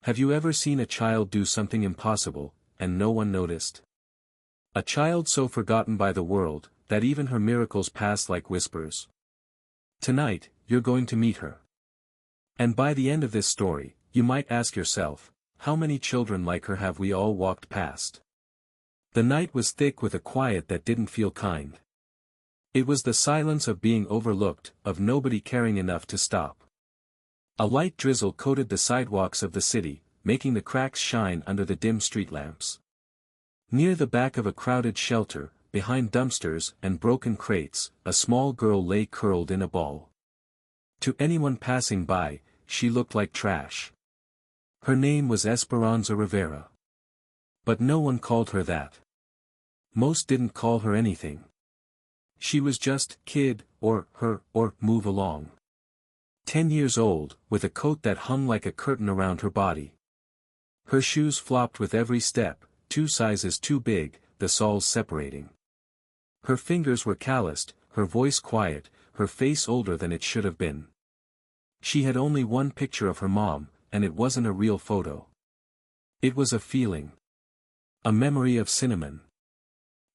Have you ever seen a child do something impossible, and no one noticed? A child so forgotten by the world, that even her miracles pass like whispers. Tonight, you're going to meet her. And by the end of this story, you might ask yourself, how many children like her have we all walked past? The night was thick with a quiet that didn't feel kind. It was the silence of being overlooked, of nobody caring enough to stop. A light drizzle coated the sidewalks of the city, making the cracks shine under the dim street lamps. Near the back of a crowded shelter, behind dumpsters and broken crates, a small girl lay curled in a ball. To anyone passing by, she looked like trash. Her name was Esperanza Rivera. But no one called her that. Most didn't call her anything. She was just kid, or her, or move along. 10 years old, with a coat that hung like a curtain around her body. Her shoes flopped with every step, 2 sizes too big, the soles separating. Her fingers were calloused, her voice quiet, her face older than it should have been. She had only one picture of her mom, and it wasn't a real photo. It was a feeling. A memory of cinnamon.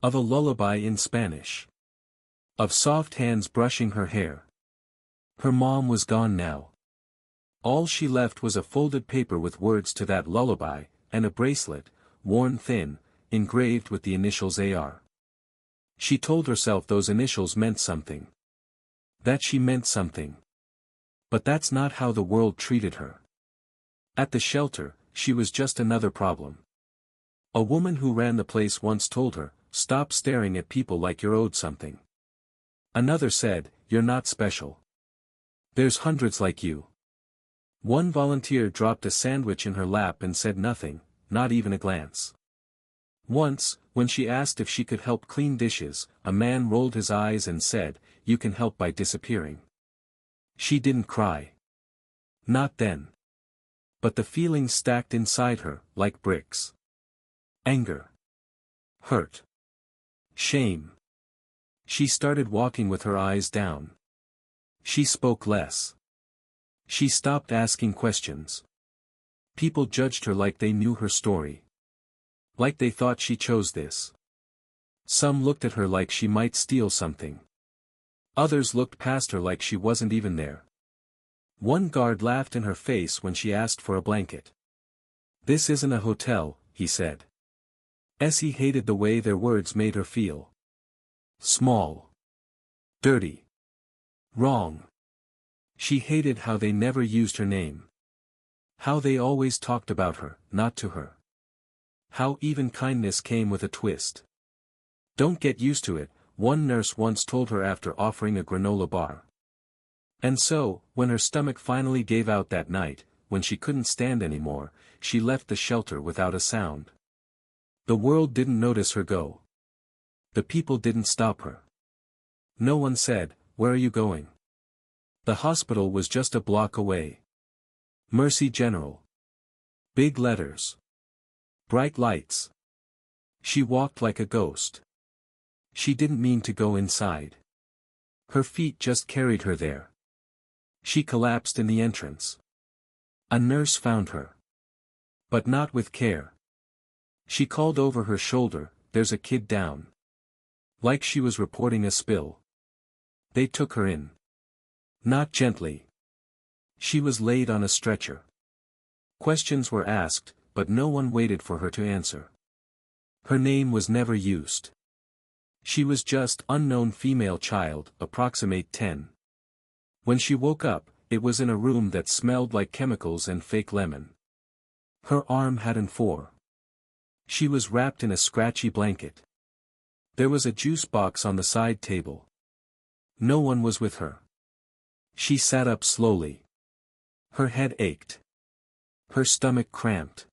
Of a lullaby in Spanish. Of soft hands brushing her hair. Her mom was gone now. All she left was a folded paper with words to that lullaby, and a bracelet, worn thin, engraved with the initials AR. She told herself those initials meant something. That she meant something. But that's not how the world treated her. At the shelter, she was just another problem. A woman who ran the place once told her, "Stop staring at people like you're owed something." Another said, "You're not special. There's hundreds like you." One volunteer dropped a sandwich in her lap and said nothing, not even a glance. Once, when she asked if she could help clean dishes, a man rolled his eyes and said, "You can help by disappearing." She didn't cry. Not then. But the feelings stacked inside her, like bricks. Anger. Hurt. Shame. She started walking with her eyes down. She spoke less. She stopped asking questions. People judged her like they knew her story. Like they thought she chose this. Some looked at her like she might steal something. Others looked past her like she wasn't even there. One guard laughed in her face when she asked for a blanket. "This isn't a hotel," he said. Essie hated the way their words made her feel. Small. Dirty. Wrong. She hated how they never used her name. How they always talked about her, not to her. How even kindness came with a twist. "Don't get used to it," one nurse once told her after offering a granola bar. And so, when her stomach finally gave out that night, when she couldn't stand anymore, she left the shelter without a sound. The world didn't notice her go. The people didn't stop her. No one said, "Where are you going?" The hospital was just a block away. Mercy General. Big letters. Bright lights. She walked like a ghost. She didn't mean to go inside. Her feet just carried her there. She collapsed in the entrance. A nurse found her. But not with care. She called over her shoulder, "There's a kid down." Like she was reporting a spill. They took her in. Not gently. She was laid on a stretcher. Questions were asked, but no one waited for her to answer. Her name was never used. She was just unknown female child, approximate 10. When she woke up, it was in a room that smelled like chemicals and fake lemon. Her arm hadn't four. She was wrapped in a scratchy blanket. There was a juice box on the side table. No one was with her. She sat up slowly. Her head ached. Her stomach cramped.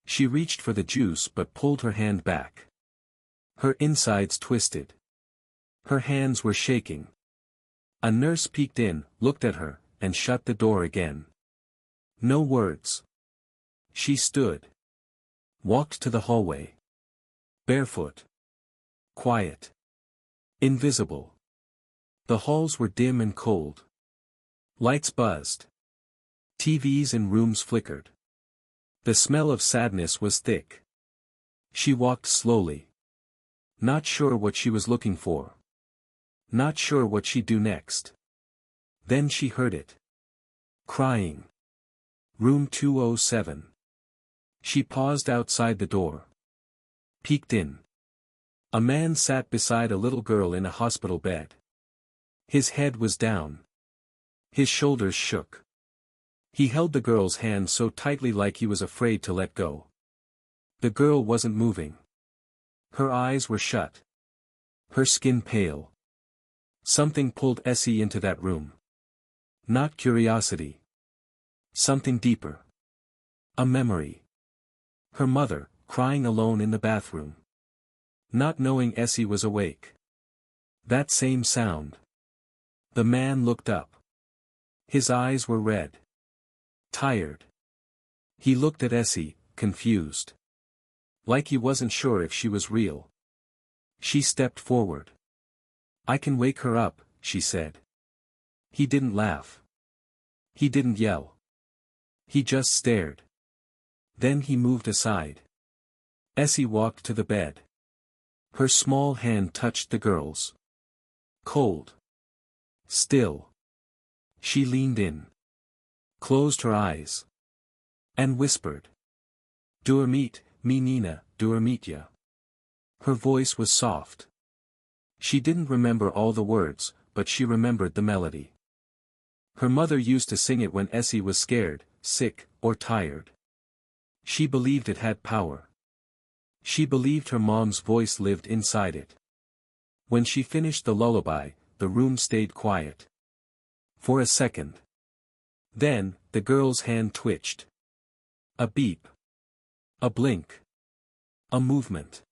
She reached for the juice but pulled her hand back. Her insides twisted. Her hands were shaking. A nurse peeked in, looked at her, and shut the door again. No words. She stood. Walked to the hallway. Barefoot. Quiet. Invisible. The halls were dim and cold. Lights buzzed. TVs in rooms flickered. The smell of sadness was thick. She walked slowly. Not sure what she was looking for. Not sure what she'd do next. Then she heard it. Crying. Room 207. She paused outside the door. Peeked in. A man sat beside a little girl in a hospital bed. His head was down. His shoulders shook. He held the girl's hand so tightly like he was afraid to let go. The girl wasn't moving. Her eyes were shut. Her skin pale. Something pulled Essie into that room. Not curiosity. Something deeper. A memory. Her mother, crying alone in the bathroom. Not knowing Essie was awake. That same sound. The man looked up. His eyes were red. Tired. He looked at Essie, confused. Like he wasn't sure if she was real. She stepped forward. "I can wake her up," she said. He didn't laugh. He didn't yell. He just stared. Then he moved aside. Essie walked to the bed. Her small hand touched the girl's. Cold. Still. She leaned in. Closed her eyes. And whispered. "Dormit, menina, dormitya." Her voice was soft. She didn't remember all the words, but she remembered the melody. Her mother used to sing it when Essie was scared, sick, or tired. She believed it had power. She believed her mom's voice lived inside it. When she finished the lullaby, the room stayed quiet. For a second. Then, the girl's hand twitched. A beep. A blink. A movement.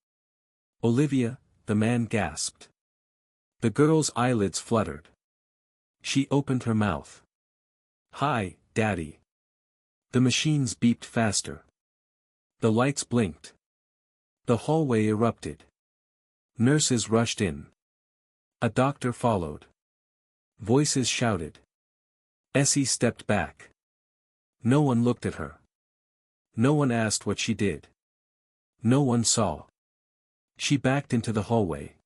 "Olivia," the man gasped. The girl's eyelids fluttered. She opened her mouth. "Hi, Daddy." The machines beeped faster. The lights blinked. The hallway erupted. Nurses rushed in. A doctor followed. Voices shouted. Essie stepped back. No one looked at her. No one asked what she did. No one saw. She backed into the hallway.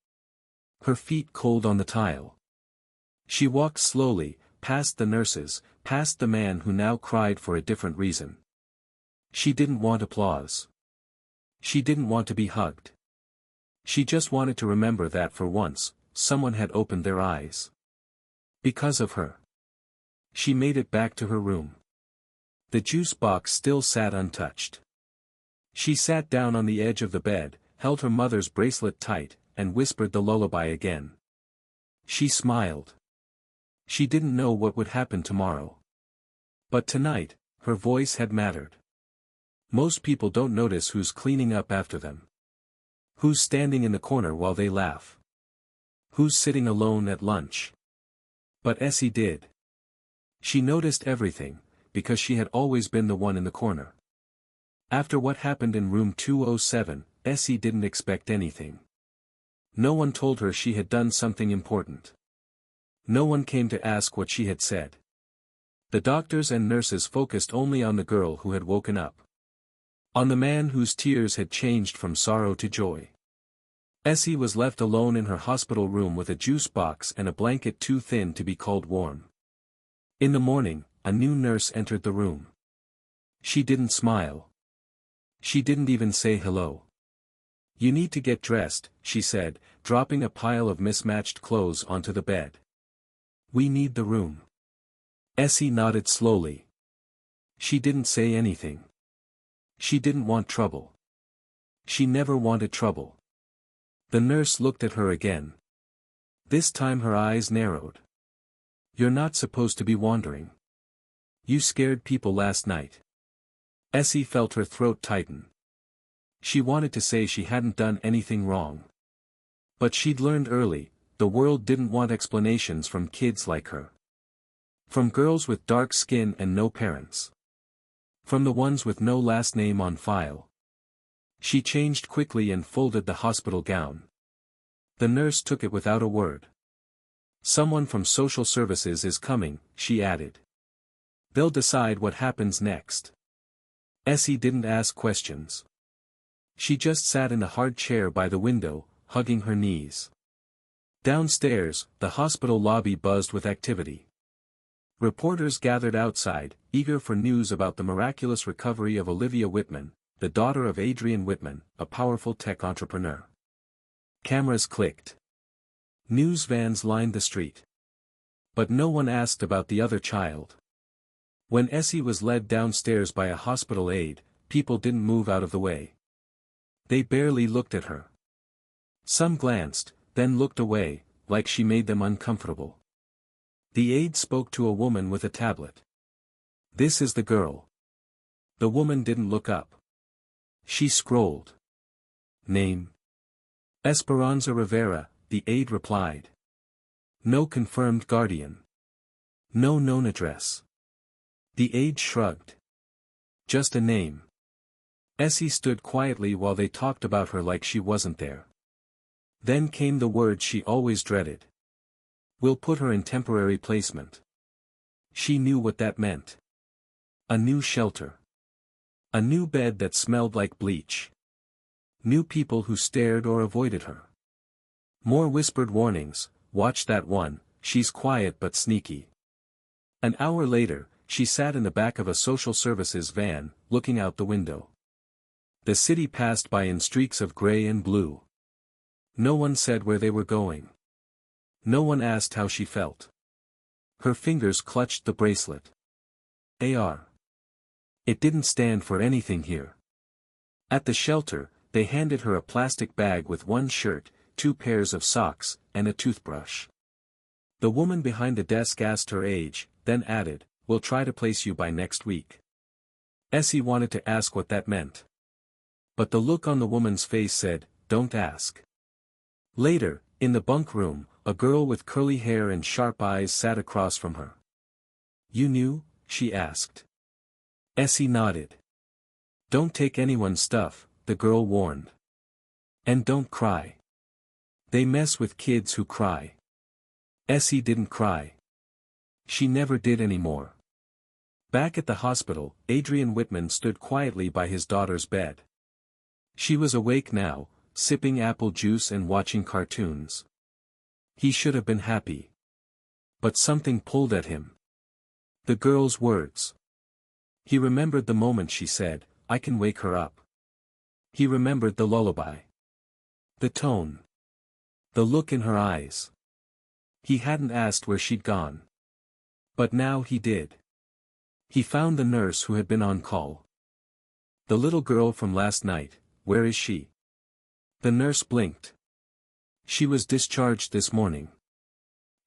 Her feet cold on the tile. She walked slowly, past the nurses, past the man who now cried for a different reason. She didn't want applause. She didn't want to be hugged. She just wanted to remember that for once, someone had opened their eyes. Because of her. She made it back to her room. The juice box still sat untouched. She sat down on the edge of the bed, held her mother's bracelet tight, and whispered the lullaby again. She smiled. She didn't know what would happen tomorrow. But tonight, her voice had mattered. Most people don't notice who's cleaning up after them. Who's standing in the corner while they laugh. Who's sitting alone at lunch. But Essie did. She noticed everything, because she had always been the one in the corner. After what happened in room 207, Essie didn't expect anything. No one told her she had done something important. No one came to ask what she had said. The doctors and nurses focused only on the girl who had woken up. On the man whose tears had changed from sorrow to joy. Essie was left alone in her hospital room with a juice box and a blanket too thin to be called warm. In the morning, a new nurse entered the room. She didn't smile. She didn't even say hello. "You need to get dressed," she said, dropping a pile of mismatched clothes onto the bed. "We need the room." Essie nodded slowly. She didn't say anything. She didn't want trouble. She never wanted trouble. The nurse looked at her again. This time her eyes narrowed. "You're not supposed to be wandering. You scared people last night." Essie felt her throat tighten. She wanted to say she hadn't done anything wrong. But she'd learned early, the world didn't want explanations from kids like her. From girls with dark skin and no parents. From the ones with no last name on file. She changed quickly and folded the hospital gown. The nurse took it without a word. "Someone from social services is coming," she added. "They'll decide what happens next." Essie didn't ask questions. She just sat in a hard chair by the window, hugging her knees. Downstairs, the hospital lobby buzzed with activity. Reporters gathered outside, eager for news about the miraculous recovery of Olivia Whitman, the daughter of Adrian Whitman, a powerful tech entrepreneur. Cameras clicked. News vans lined the street. But no one asked about the other child. When Essie was led downstairs by a hospital aide, people didn't move out of the way. They barely looked at her. Some glanced, then looked away, like she made them uncomfortable. The aide spoke to a woman with a tablet. "This is the girl." The woman didn't look up. She scrolled. "Name?" "Esperanza Rivera," the aide replied. "No confirmed guardian. No known address." The aide shrugged. "Just a name." Essie stood quietly while they talked about her like she wasn't there. Then came the word she always dreaded. "We'll put her in temporary placement." She knew what that meant. A new shelter. A new bed that smelled like bleach. New people who stared or avoided her. More whispered warnings, "Watch that one, she's quiet but sneaky." An hour later, she sat in the back of a social services van, looking out the window. The city passed by in streaks of gray and blue. No one said where they were going. No one asked how she felt. Her fingers clutched the bracelet. AR. It didn't stand for anything here. At the shelter, they handed her a plastic bag with one shirt, 2 pairs of socks, and a toothbrush. The woman behind the desk asked her age, then added, "We'll try to place you by next week." Essie wanted to ask what that meant. But the look on the woman's face said, "Don't ask." Later, in the bunk room, a girl with curly hair and sharp eyes sat across from her. "You knew?" she asked. Essie nodded. "Don't take anyone's stuff," the girl warned. "And don't cry. They mess with kids who cry." Essie didn't cry. She never did anymore. Back at the hospital, Adrian Whitman stood quietly by his daughter's bed. She was awake now, sipping apple juice and watching cartoons. He should have been happy. But something pulled at him. The girl's words. He remembered the moment she said, "I can wake her up." He remembered the lullaby. The tone. The look in her eyes. He hadn't asked where she'd gone. But now he did. He found the nurse who had been on call. "The little girl from last night, where is she?" The nurse blinked. "She was discharged this morning.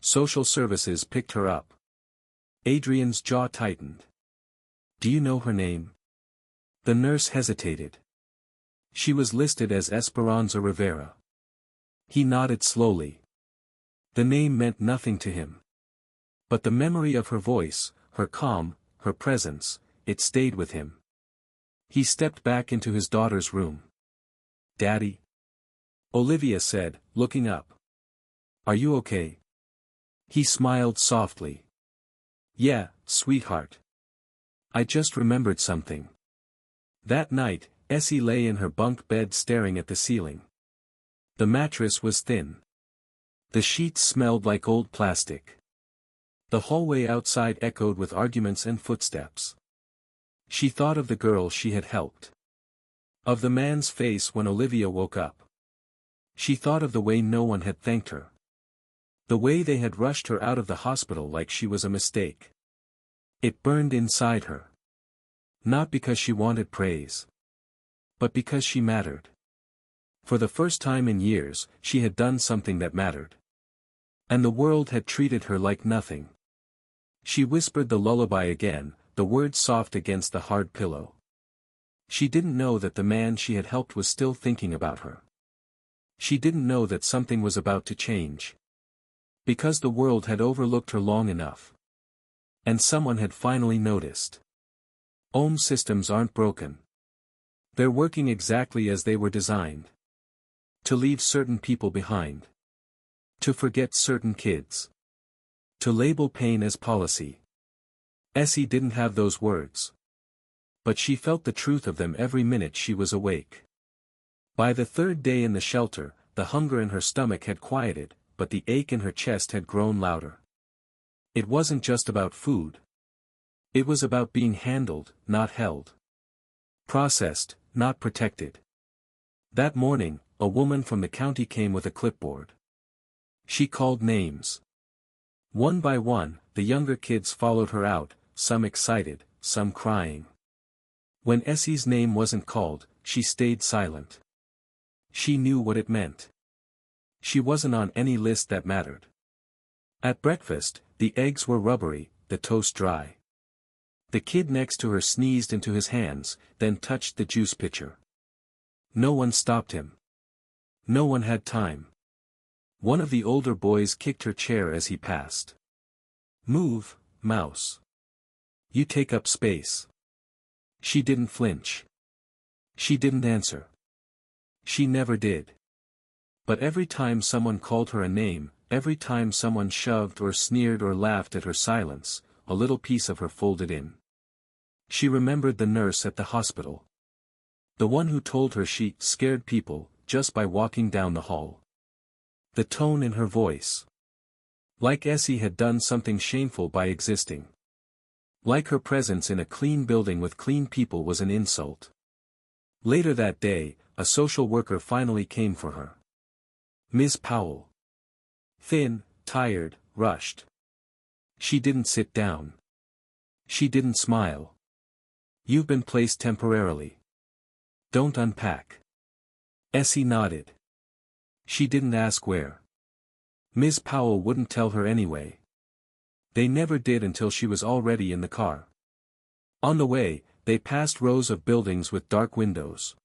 Social services picked her up." Adrian's jaw tightened. "Do you know her name?" The nurse hesitated. "She was listed as Esperanza Rivera." He nodded slowly. The name meant nothing to him. But the memory of her voice, her calm, her presence, it stayed with him. He stepped back into his daughter's room. "Daddy?" Olivia said, looking up. "Are you okay?" He smiled softly. "Yeah, sweetheart. I just remembered something." That night, Essie lay in her bunk bed staring at the ceiling. The mattress was thin. The sheets smelled like old plastic. The hallway outside echoed with arguments and footsteps. She thought of the girl she had helped. Of the man's face when Olivia woke up. She thought of the way no one had thanked her. The way they had rushed her out of the hospital like she was a mistake. It burned inside her. Not because she wanted praise. But because she mattered. For the first time in years, she had done something that mattered. And the world had treated her like nothing. She whispered the lullaby again, the words soft against the hard pillow. She didn't know that the man she had helped was still thinking about her. She didn't know that something was about to change. Because the world had overlooked her long enough. And someone had finally noticed. Systems aren't broken. They're working exactly as they were designed. To leave certain people behind. To forget certain kids. To label pain as policy. Essie didn't have those words. But she felt the truth of them every minute she was awake. By the third day in the shelter, the hunger in her stomach had quieted, but the ache in her chest had grown louder. It wasn't just about food. It was about being handled, not held. Processed, not protected. That morning, a woman from the county came with a clipboard. She called names. One by one, the younger kids followed her out, some excited, some crying. When Essie's name wasn't called, she stayed silent. She knew what it meant. She wasn't on any list that mattered. At breakfast, the eggs were rubbery, the toast dry. The kid next to her sneezed into his hands, then touched the juice pitcher. No one stopped him. No one had time. One of the older boys kicked her chair as he passed. "Move, mouse. You take up space." She didn't flinch. She didn't answer. She never did. But every time someone called her a name, every time someone shoved or sneered or laughed at her silence, a little piece of her folded in. She remembered the nurse at the hospital. The one who told her she scared people just by walking down the hall. The tone in her voice. Like Essie had done something shameful by existing. Like her presence in a clean building with clean people was an insult. Later that day, a social worker finally came for her. Ms. Powell. Thin, tired, rushed. She didn't sit down. She didn't smile. "You've been placed temporarily. Don't unpack." Essie nodded. She didn't ask where. Ms. Powell wouldn't tell her anyway. They never did until she was already in the car. On the way, they passed rows of buildings with dark windows.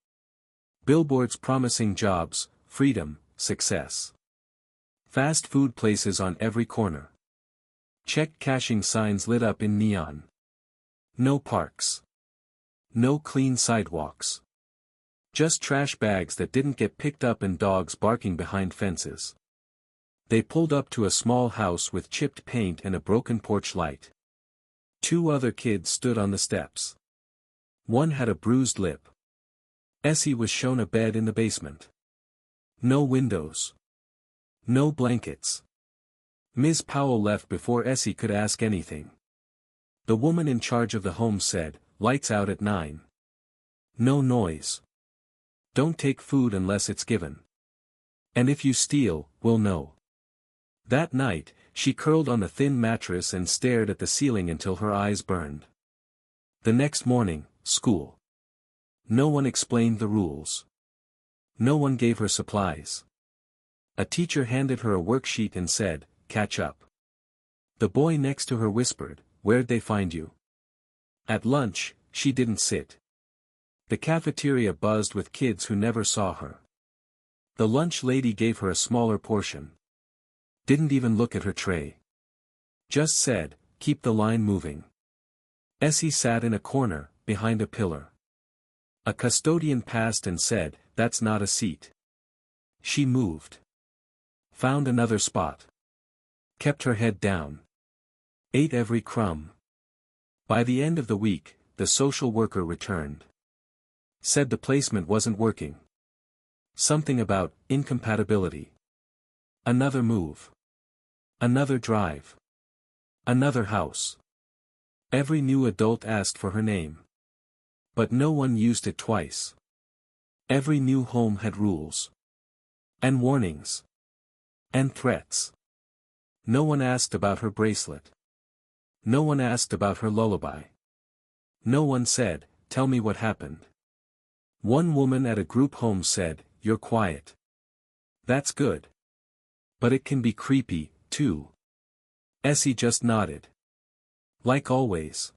Billboards promising jobs, freedom, success. Fast food places on every corner. Check cashing signs lit up in neon. No parks. No clean sidewalks. Just trash bags that didn't get picked up and dogs barking behind fences. They pulled up to a small house with chipped paint and a broken porch light. Two other kids stood on the steps. One had a bruised lip. Essie was shown a bed in the basement. No windows. No blankets. Ms. Powell left before Essie could ask anything. The woman in charge of the home said, "Lights out at 9. No noise. Don't take food unless it's given. And if you steal, we'll know." That night, she curled on the thin mattress and stared at the ceiling until her eyes burned. The next morning, school. No one explained the rules. No one gave her supplies. A teacher handed her a worksheet and said, "Catch up." The boy next to her whispered, "Where'd they find you?" At lunch, she didn't sit. The cafeteria buzzed with kids who never saw her. The lunch lady gave her a smaller portion. Didn't even look at her tray. Just said, "Keep the line moving." Essie sat in a corner, behind a pillar. A custodian passed and said, "That's not a seat." She moved. Found another spot. Kept her head down. Ate every crumb. By the end of the week, the social worker returned. Said the placement wasn't working. Something about incompatibility. Another move. Another drive. Another house. Every new adult asked for her name. But no one used it twice. Every new home had rules. And warnings. And threats. No one asked about her bracelet. No one asked about her lullaby. No one said, "Tell me what happened." One woman at a group home said, "You're quiet." That's good. But it can be creepy, too. Essie just nodded. Like always.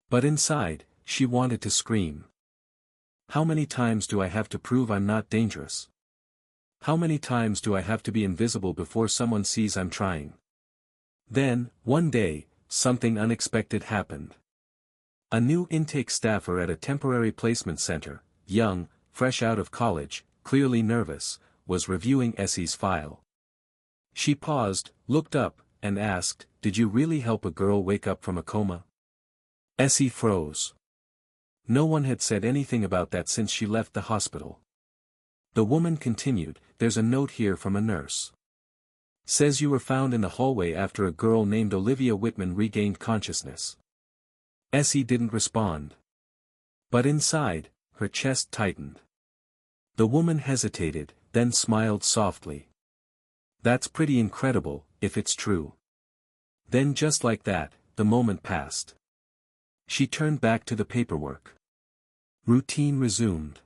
But inside, she wanted to scream. How many times do I have to prove I'm not dangerous? How many times do I have to be invisible before someone sees I'm trying? Then, one day, something unexpected happened. A new intake staffer at a temporary placement center, young, fresh out of college, clearly nervous, was reviewing Essie's file. She paused, looked up, and asked, "Did you really help a girl wake up from a coma?" Essie froze. No one had said anything about that since she left the hospital. The woman continued, "There's a note here from a nurse. Says you were found in the hallway after a girl named Olivia Whitman regained consciousness." Essie didn't respond. But inside, her chest tightened. The woman hesitated, then smiled softly. "That's pretty incredible, if it's true." Then just like that, the moment passed. She turned back to the paperwork. Routine resumed.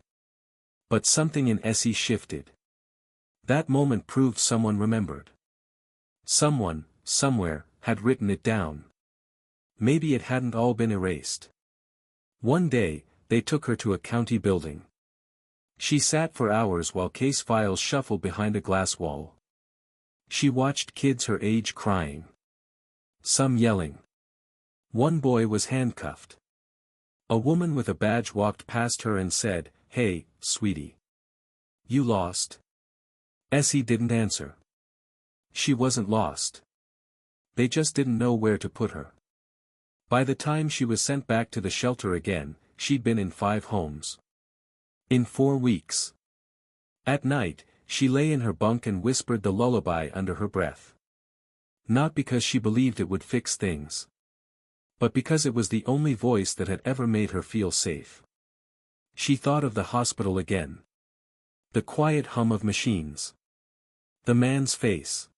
But something in Essie shifted. That moment proved someone remembered. Someone, somewhere, had written it down. Maybe it hadn't all been erased. One day, they took her to a county building. She sat for hours while case files shuffled behind a glass wall. She watched kids her age crying. Some yelling. One boy was handcuffed. A woman with a badge walked past her and said, "Hey, sweetie. You lost?" Essie didn't answer. She wasn't lost. They just didn't know where to put her. By the time she was sent back to the shelter again, she'd been in 5 homes. In 4 weeks. At night, she lay in her bunk and whispered the lullaby under her breath. Not because she believed it would fix things. But because it was the only voice that had ever made her feel safe. She thought of the hospital again. The quiet hum of machines. The man's face.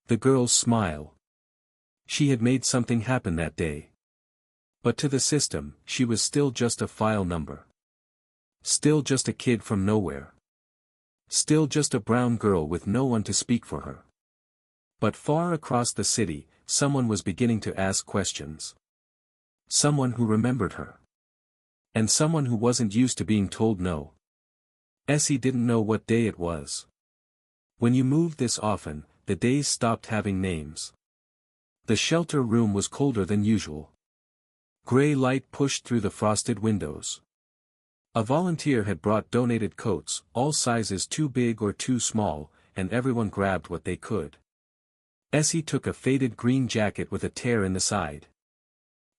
The girl's smile. She had made something happen that day. But to the system, she was still just a file number. Still just a kid from nowhere. Still just a brown girl with no one to speak for her. But far across the city, someone was beginning to ask questions. Someone who remembered her. And someone who wasn't used to being told no. Essie didn't know what day it was. When you moved this often, the days stopped having names. The shelter room was colder than usual. Gray light pushed through the frosted windows. A volunteer had brought donated coats, all sizes too big or too small, and everyone grabbed what they could. Essie took a faded green jacket with a tear in the side.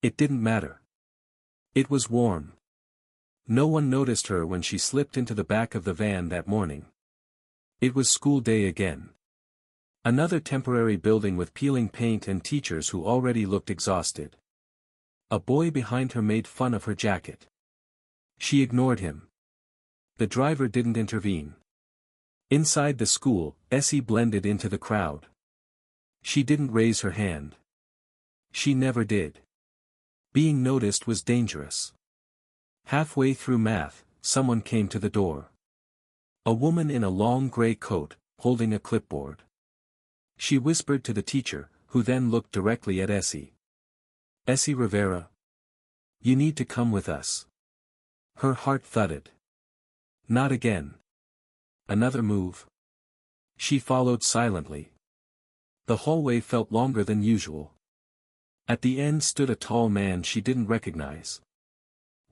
It didn't matter. It was warm. No one noticed her when she slipped into the back of the van that morning. It was school day again. Another temporary building with peeling paint and teachers who already looked exhausted. A boy behind her made fun of her jacket. She ignored him. The driver didn't intervene. Inside the school, Essie blended into the crowd. She didn't raise her hand. She never did. Being noticed was dangerous. Halfway through math, someone came to the door. A woman in a long gray coat, holding a clipboard. She whispered to the teacher, who then looked directly at Essie. "Essie Rivera. You need to come with us." Her heart thudded. Not again. Another move. She followed silently. The hallway felt longer than usual. At the end stood a tall man she didn't recognize.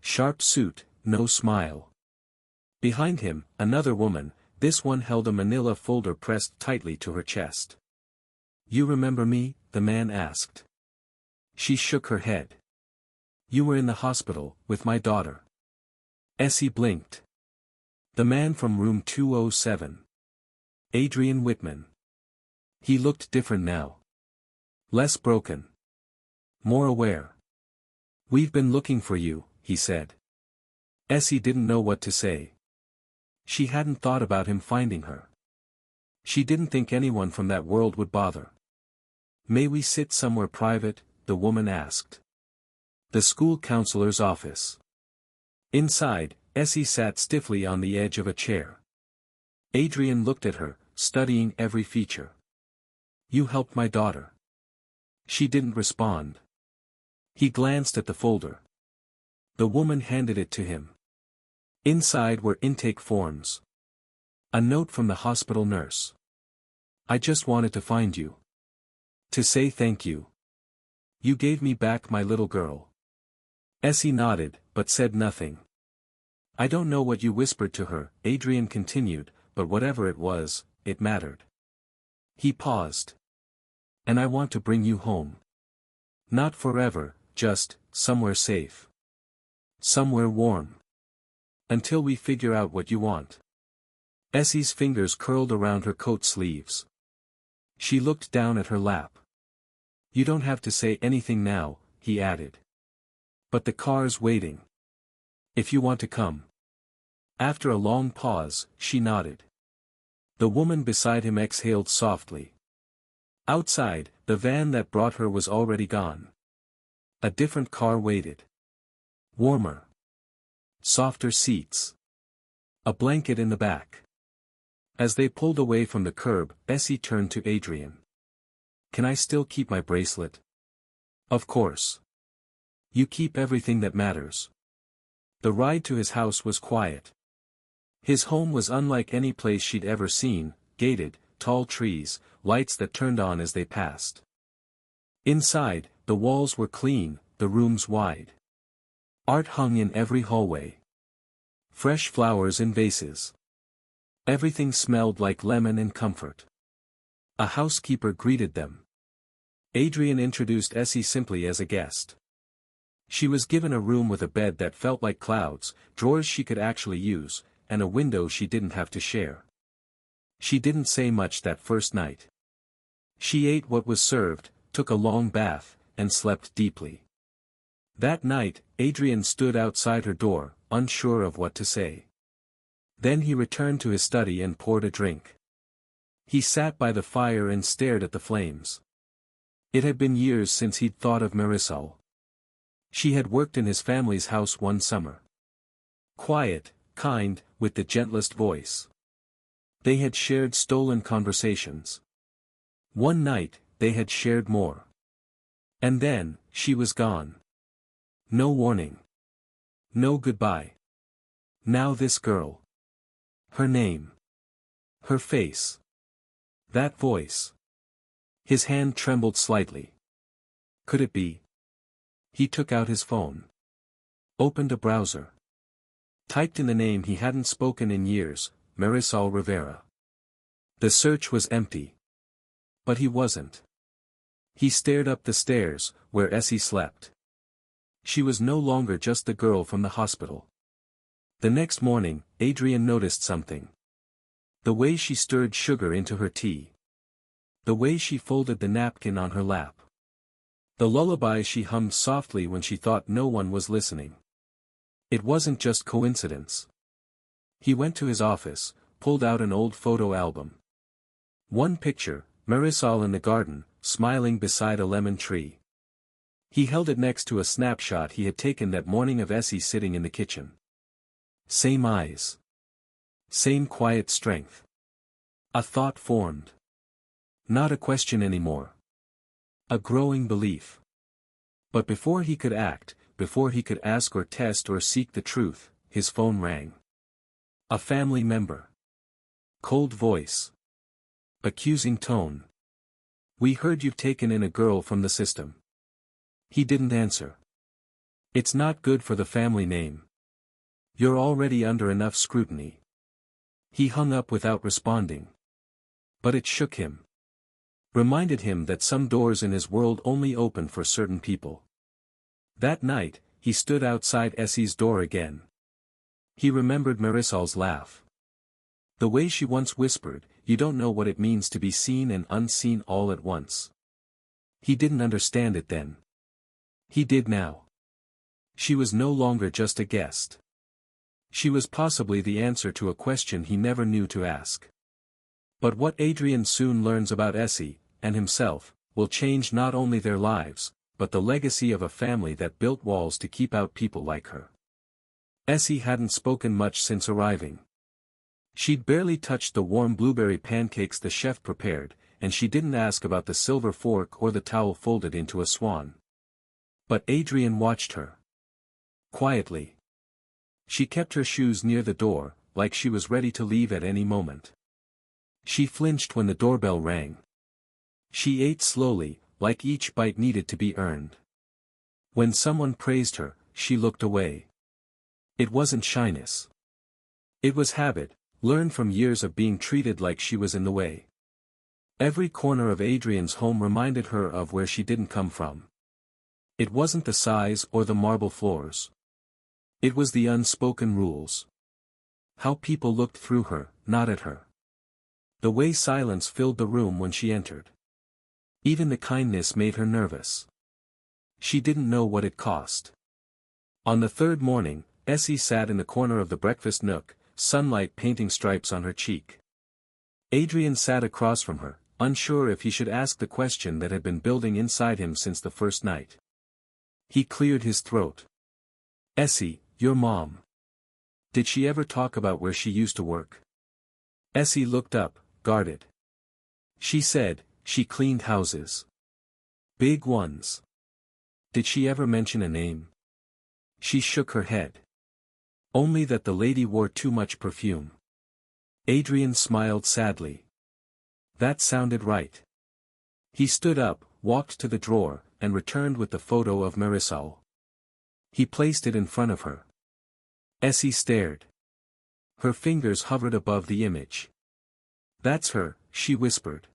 Sharp suit, no smile. Behind him, another woman, this one held a manila folder pressed tightly to her chest. "You remember me?" the man asked. She shook her head. "You were in the hospital, with my daughter." Essie blinked. The man from room 207. Adrian Whitman. He looked different now. Less broken. More aware. "We've been looking for you," he said. Essie didn't know what to say. She hadn't thought about him finding her. She didn't think anyone from that world would bother. "May we sit somewhere private?" the woman asked. The school counselor's office. Inside, Essie sat stiffly on the edge of a chair. Adrian looked at her, studying every feature. "You helped my daughter." She didn't respond. He glanced at the folder. The woman handed it to him. Inside were intake forms. A note from the hospital nurse. "I just wanted to find you. To say thank you. You gave me back my little girl." Essie nodded, but said nothing. "I don't know what you whispered to her," Adrian continued, "but whatever it was, it mattered." He paused. "And I want to bring you home. Not forever, just, somewhere safe. Somewhere warm. Until we figure out what you want. Essie's fingers curled around her coat sleeves. She looked down at her lap. You don't have to say anything now, he added. But the car's waiting. If you want to come. After a long pause, she nodded. The woman beside him exhaled softly. Outside, the van that brought her was already gone. A different car waited. Warmer. Softer seats. A blanket in the back. As they pulled away from the curb, Essie turned to Adrian. Can I still keep my bracelet? Of course. You keep everything that matters. The ride to his house was quiet. His home was unlike any place she'd ever seen, gated, tall trees, lights that turned on as they passed. Inside, the walls were clean, the rooms wide. Art hung in every hallway. Fresh flowers in vases. Everything smelled like lemon and comfort. A housekeeper greeted them. Adrian introduced Essie simply as a guest. She was given a room with a bed that felt like clouds, drawers she could actually use, and a window she didn't have to share. She didn't say much that first night. She ate what was served, took a long bath, and slept deeply. That night, Adrian stood outside her door, unsure of what to say. Then he returned to his study and poured a drink. He sat by the fire and stared at the flames. It had been years since he'd thought of Marisol. She had worked in his family's house one summer. Quiet, kind, with the gentlest voice. They had shared stolen conversations. One night, they had shared more. And then, she was gone. No warning. No goodbye. Now this girl. Her name. Her face. That voice. His hand trembled slightly. Could it be? He took out his phone. Opened a browser. Typed in the name he hadn't spoken in years, Marisol Rivera. The search was empty. But he wasn't. He stared up the stairs, where Essie slept. She was no longer just the girl from the hospital. The next morning, Adrian noticed something. The way she stirred sugar into her tea. The way she folded the napkin on her lap. The lullaby she hummed softly when she thought no one was listening. It wasn't just coincidence. He went to his office, pulled out an old photo album. One picture, Marisol in the garden, smiling beside a lemon tree. He held it next to a snapshot he had taken that morning of Essie sitting in the kitchen. Same eyes. Same quiet strength. A thought formed. Not a question anymore. A growing belief. But before he could act, before he could ask or test or seek the truth, his phone rang. A family member. Cold voice. Accusing tone. We heard you've taken in a girl from the system. He didn't answer. It's not good for the family name. You're already under enough scrutiny. He hung up without responding. But it shook him. Reminded him that some doors in his world only open for certain people. That night, he stood outside Essie's door again. He remembered Marisol's laugh. The way she once whispered, "You don't know what it means to be seen and unseen all at once." He didn't understand it then. He did now. She was no longer just a guest. She was possibly the answer to a question he never knew to ask. But what Adrian soon learns about Essie, and himself, will change not only their lives, but the legacy of a family that built walls to keep out people like her. Essie hadn't spoken much since arriving. She'd barely touched the warm blueberry pancakes the chef prepared, and she didn't ask about the silver fork or the towel folded into a swan. But Adrian watched her. Quietly. She kept her shoes near the door, like she was ready to leave at any moment. She flinched when the doorbell rang. She ate slowly, like each bite needed to be earned. When someone praised her, she looked away. It wasn't shyness. It was habit, learned from years of being treated like she was in the way. Every corner of Adrian's home reminded her of where she didn't come from. It wasn't the size or the marble floors. It was the unspoken rules. How people looked through her, not at her. The way silence filled the room when she entered. Even the kindness made her nervous. She didn't know what it cost. On the third morning, Essie sat in the corner of the breakfast nook, sunlight painting stripes on her cheek. Adrian sat across from her, unsure if he should ask the question that had been building inside him since the first night. He cleared his throat. "Essie, your mom. Did she ever talk about where she used to work?" Essie looked up, guarded. "She said, she cleaned houses. Big ones." "Did she ever mention a name?" She shook her head. "Only that the lady wore too much perfume." Adrian smiled sadly. That sounded right. He stood up, walked to the drawer, and returned with the photo of Marisol. He placed it in front of her. Essie stared. Her fingers hovered above the image. "That's her," she whispered.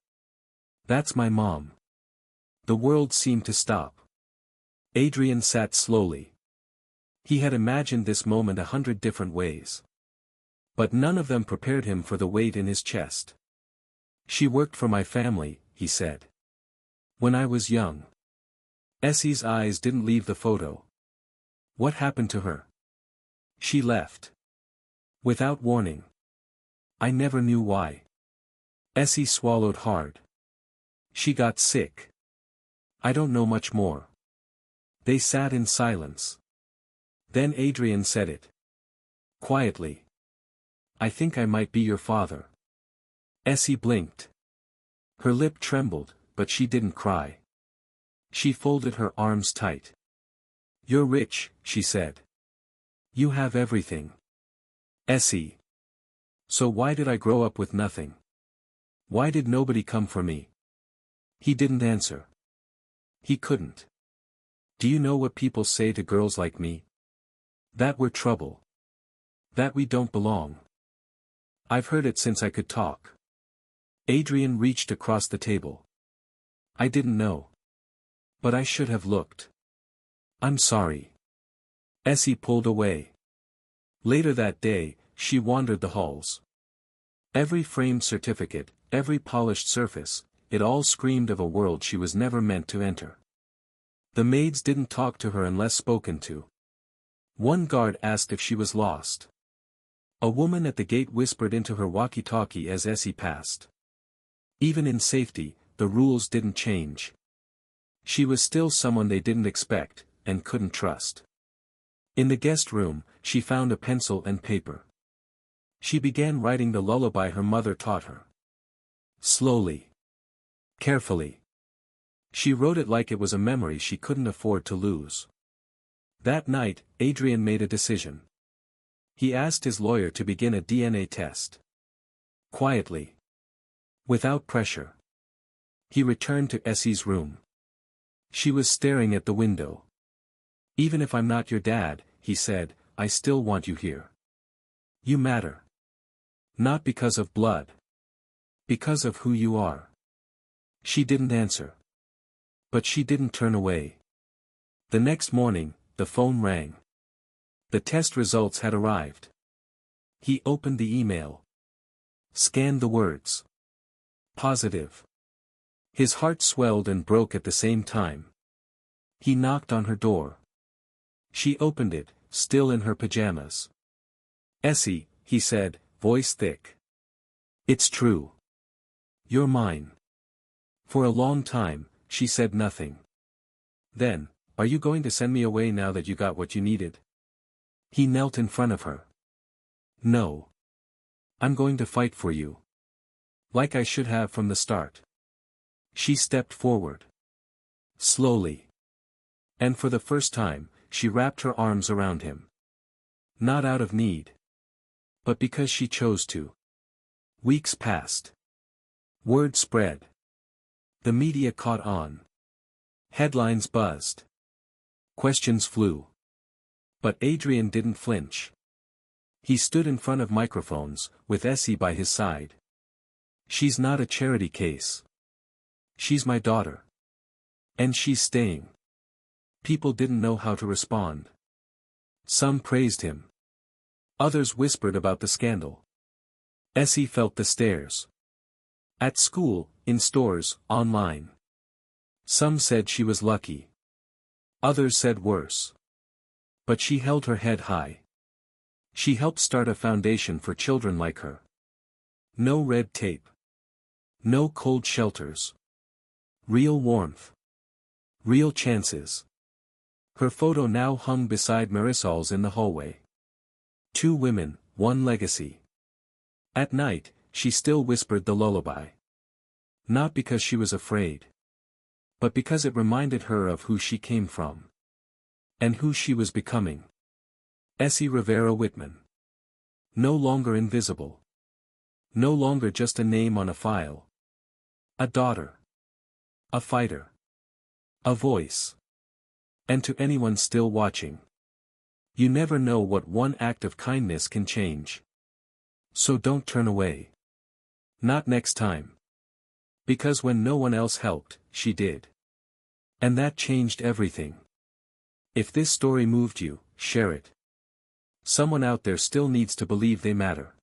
"That's my mom." The world seemed to stop. Adrian sat slowly. He had imagined this moment 100 different ways. But none of them prepared him for the weight in his chest. "She worked for my family," he said. "When I was young." Essie's eyes didn't leave the photo. "What happened to her?" "She left. Without warning. I never knew why." Essie swallowed hard. "She got sick. I don't know much more." They sat in silence. Then Adrian said it. Quietly. "I think I might be your father." Essie blinked. Her lip trembled, but she didn't cry. She folded her arms tight. "You're rich," she said. "You have everything." "Essie. So why did I grow up with nothing? Why did nobody come for me?" He didn't answer. He couldn't. "Do you know what people say to girls like me? That we're trouble. That we don't belong. I've heard it since I could talk." Adrian reached across the table. "I didn't know. But I should have looked. I'm sorry." Essie pulled away. Later that day, she wandered the halls. Every framed certificate, every polished surface, it all screamed of a world she was never meant to enter. The maids didn't talk to her unless spoken to. One guard asked if she was lost. A woman at the gate whispered into her walkie-talkie as Essie passed. Even in safety, the rules didn't change. She was still someone they didn't expect, and couldn't trust. In the guest room, she found a pencil and paper. She began writing the lullaby her mother taught her. Slowly. Carefully. She wrote it like it was a memory she couldn't afford to lose. That night, Adrian made a decision. He asked his lawyer to begin a DNA test. Quietly. Without pressure. He returned to Essie's room. She was staring at the window. "Even if I'm not your dad," he said, "I still want you here. You matter. Not because of blood. Because of who you are." She didn't answer. But she didn't turn away. The next morning, the phone rang. The test results had arrived. He opened the email. Scanned the words. Positive. His heart swelled and broke at the same time. He knocked on her door. She opened it, still in her pajamas. "Essie," he said, voice thick. "It's true. You're mine." For a long time, she said nothing. Then, "Are you going to send me away now that you got what you needed?" He knelt in front of her. "No. I'm going to fight for you. Like I should have from the start." She stepped forward. Slowly. And for the first time, she wrapped her arms around him. Not out of need. But because she chose to. Weeks passed. Word spread. The media caught on. Headlines buzzed. Questions flew. But Adrian didn't flinch. He stood in front of microphones, with Essie by his side. "She's not a charity case. She's my daughter. And she's staying." People didn't know how to respond. Some praised him. Others whispered about the scandal. Essie felt the stares. At school, in stores, online. Some said she was lucky. Others said worse. But she held her head high. She helped start a foundation for children like her. No red tape. No cold shelters. Real warmth. Real chances. Her photo now hung beside Marisol's in the hallway. 2 women, 1 legacy. At night, she still whispered the lullaby. Not because she was afraid. But because it reminded her of who she came from. And who she was becoming. Essie Rivera Whitman. No longer invisible. No longer just a name on a file. A daughter. A fighter. A voice. And to anyone still watching. You never know what one act of kindness can change. So don't turn away. Not next time. Because when no one else helped, she did. And that changed everything. If this story moved you, share it. Someone out there still needs to believe they matter.